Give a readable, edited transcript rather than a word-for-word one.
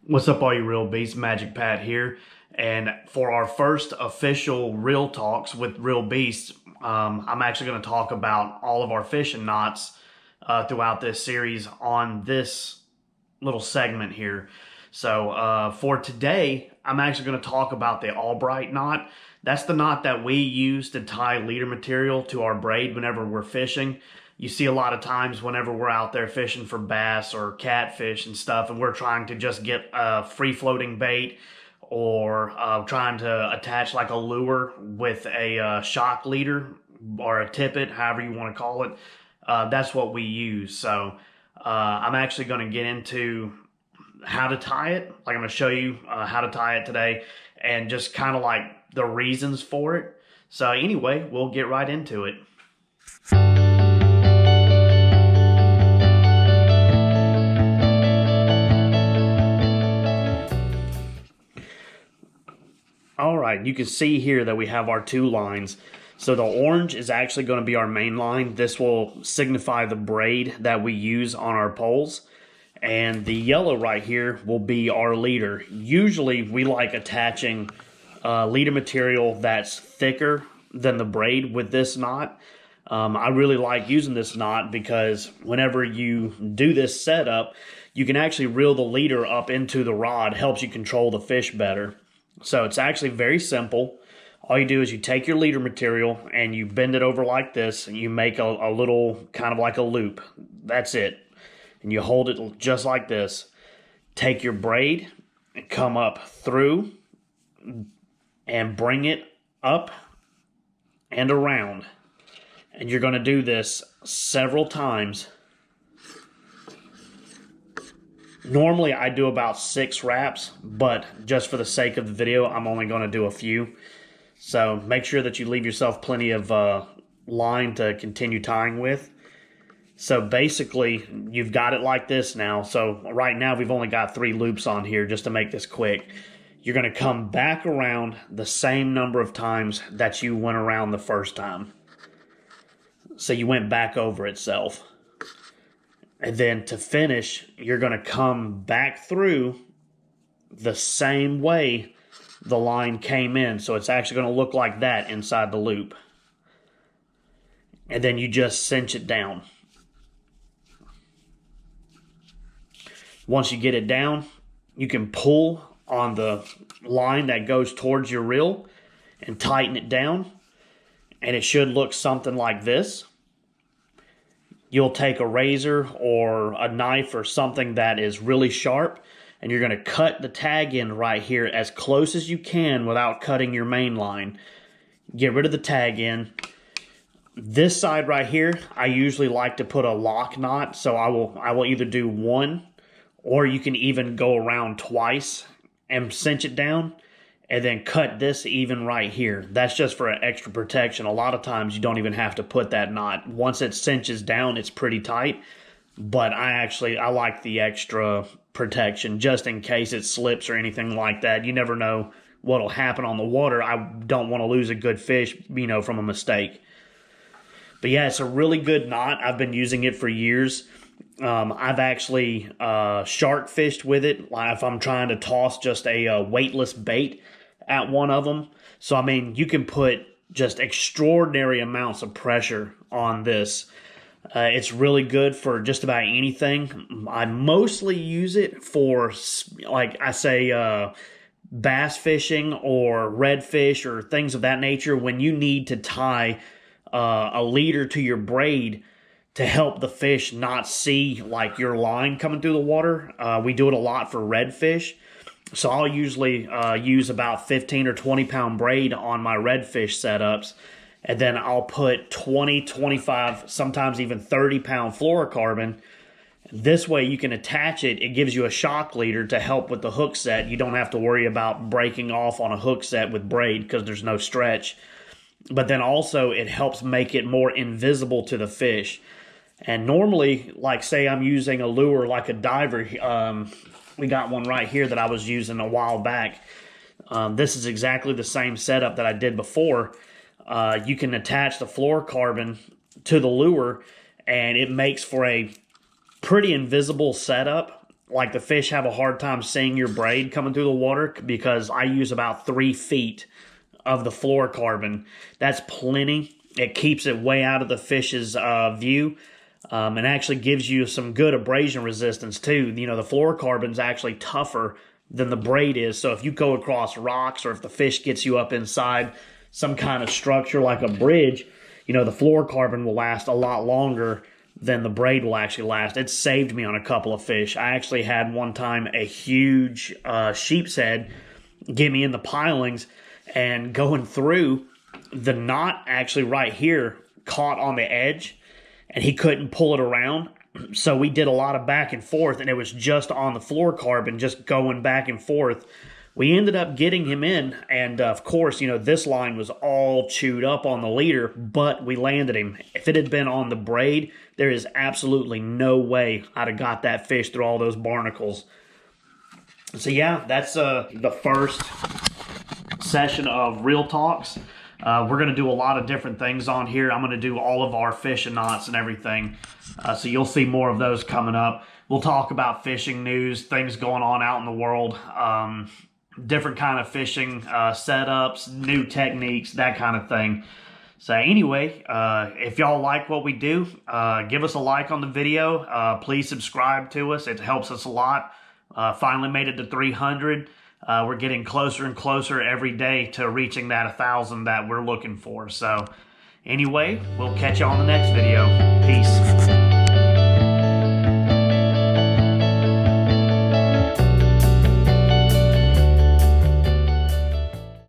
What's up, all you real beasts? Magic Pat here. And for our first official Real Talks with Real Beasts, I'm actually going to talk about all of our fishing knots throughout this series on this little segment here. So for today, I'm actually going to talk about the Albright knot. That's the knot that we use to tie leader material to our braid whenever we're fishing. You see a lot of times whenever we're out there fishing for bass or catfish and stuff, and we're trying to just get a free-floating bait or trying to attach like a lure with a shock leader or a tippet, however you want to call it. That's what we use. So I'm actually going to get into how to tie it. Like, I'm going to show you how to tie it today and just kind of like the reasons for it. So anyway, we'll get right into it. All right, you can see here that we have our two lines. So the orange is actually going to be our main line. This will signify the braid that we use on our poles. And the yellow right here will be our leader. Usually we like attaching leader material that's thicker than the braid with this knot. I really like using this knot because whenever you do this setup, you can actually reel the leader up into the rod. Helps you control the fish better. So it's actually very simple. All you do is you take your leader material and you bend it over like this, and you make a little kind of like a loop. That's it. And you hold it just like this. Take your braid and come up through and bring it up and around. And you're going to do this several times. Normally I do about 6 wraps, but just for the sake of the video, I'm only going to do a few. So make sure that you leave yourself plenty of line to continue tying with. So basically, you've got it like this now. So right now we've only got 3 loops on here just to make this quick. You're going to come back around the same number of times that you went around the first time. So you went back over itself. And then to finish, you're going to come back through the same way the line came in. So it's actually going to look like that inside the loop. And then you just cinch it down. Once you get it down, you can pull on the line that goes towards your reel and tighten it down. And it should look something like this. You'll take a razor or a knife or something that is really sharp, and you're going to cut the tag in right here as close as you can without cutting your main line. Get rid of the tag in. This side right here, I usually like to put a lock knot, so I will either do one, or you can even go around twice and cinch it down, and then cut this even right here. That's just for an extra protection. A lot of times you don't even have to put that knot. Once it cinches down, it's pretty tight. But I like the extra protection just in case it slips or anything like that. You never know what'll happen on the water. I don't want to lose a good fish, from a mistake. But yeah, it's a really good knot. I've been using it for years. I've actually shark fished with it. If I'm trying to toss just a weightless bait at one of them. So, I mean, you can put just extraordinary amounts of pressure on this. It's really good for just about anything. I mostly use it for, like I say, bass fishing or redfish or things of that nature when you need to tie a leader to your braid to help the fish not see like your line coming through the water. We do it a lot for redfish. So I'll usually use about 15 or 20 pound braid on my redfish setups. And then I'll put 20, 25, sometimes even 30 pound fluorocarbon. This way you can attach it. It gives you a shock leader to help with the hook set. You don't have to worry about breaking off on a hook set with braid because there's no stretch. But then also it helps make it more invisible to the fish. And normally, like say I'm using a lure like a diver, we got one right here that I was using a while back. This is exactly the same setup that I did before. You can attach the fluorocarbon to the lure, and it makes for a pretty invisible setup. like the fish have a hard time seeing your braid coming through the water because I use about 3 feet of the fluorocarbon. That's plenty. It keeps it way out of the fish's view, and actually gives you some good abrasion resistance too. You know, the fluorocarbon's actually tougher than the braid is, so if you go across rocks or if the fish gets you up inside some kind of structure like a bridge, you know, the fluorocarbon will last a lot longer than the braid will actually last. It saved me on a couple of fish. I actually had one time a huge sheep's head get me in the pilings, and going through, the knot actually right here caught on the edge, and he couldn't pull it around. So we did a lot of back and forth, and it was just on the fluorocarbon, just going back and forth. We ended up getting him in, and of course, you know, this line was all chewed up on the leader, but we landed him. If it had been on the braid, there is absolutely no way I'd have got that fish through all those barnacles. So yeah, that's the first session of Real Talks. We're going to do a lot of different things on here. I'm going to do all of our fishing knots and everything. So you'll see more of those coming up. We'll talk about fishing news, things going on out in the world, different kind of fishing setups, new techniques, that kind of thing. So anyway, if y'all like what we do, give us a like on the video. Please subscribe to us. It helps us a lot. Finally made it to 300. We're getting closer and closer every day to reaching that 1,000 that we're looking for. So anyway, we'll catch you on the next video. Peace.